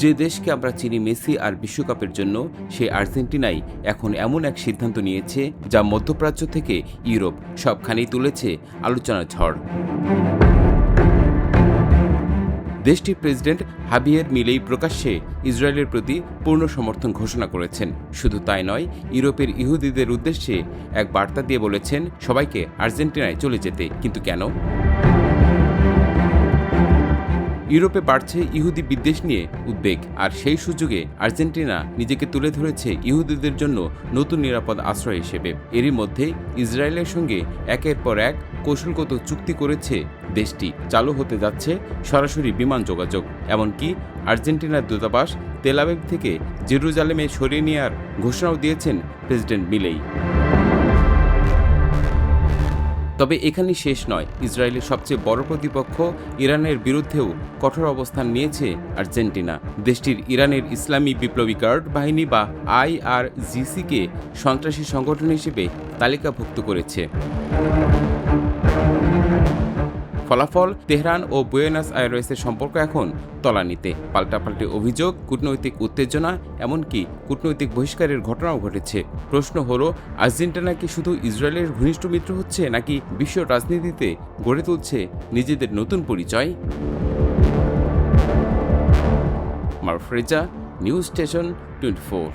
যে দেশকে আমরা চিনি মেসি আর বিশ্বকাপের জন্য, সেই আর্জেন্টিনাই এখন এমন এক সিদ্ধান্ত নিয়েছে যা মধ্যপ্রাচ্য থেকে ইউরোপ সবখানেই তুলেছে আলোচনার ঝড়। দেশটির প্রেসিডেন্ট হাবিয়ের মিলেই প্রকাশ্যে ইসরায়েলের প্রতি পূর্ণ সমর্থন ঘোষণা করেছেন। শুধু তাই নয়, ইউরোপের ইহুদিদের উদ্দেশ্যে এক বার্তা দিয়ে বলেছেন সবাইকে আর্জেন্টিনায় চলে যেতে। কিন্তু কেন? ইউরোপে বাড়ছে ইহুদি বিদ্বেষ নিয়ে উদ্বেগ, আর সেই সুযোগে আর্জেন্টিনা নিজেকে তুলে ধরেছে ইহুদিদের জন্য নতুন নিরাপদ আশ্রয় হিসেবে। এরই মধ্যে ইসরায়েলের সঙ্গে একের পর এক কৌশলগত চুক্তি করেছে দেশটি। চালু হতে যাচ্ছে সরাসরি বিমান যোগাযোগ, এমনকি আর্জেন্টিনার দূতাবাস তেল আবিব থেকে জেরুজালেমে সরিয়ে নেওয়ার ঘোষণাও দিয়েছেন প্রেসিডেন্ট মিলেই। তবে এখানেই শেষ নয়। ইসরায়েলের সবচেয়ে বড় প্রতিপক্ষ ইরানের বিরুদ্ধেও কঠোর অবস্থান নিয়েছে আর্জেন্টিনা। দেশটির ইরানের ইসলামী বিপ্লবী গার্ড বাহিনী বা IRGC-কে সন্ত্রাসী সংগঠন হিসেবে তালিকাভুক্ত করেছে। ফলাফল, তেহরান ও বুয়েনাস আয়ারসের সম্পর্ক এখন তলানিতে। পাল্টাপাল্টি অভিযোগ, কূটনৈতিক উত্তেজনা, এমনকি কূটনৈতিক বহিষ্কারের ঘটনাও ঘটেছে। প্রশ্ন হলো, আর্জেন্টিনা কি শুধু ইসরায়েলের ঘনিষ্ঠ মিত্র হচ্ছে, নাকি বিশ্ব রাজনীতিতে গড়ে তুলছে নিজেদের নতুন পরিচয়? মারুফ রেজা, নিউজ স্টেশন 24।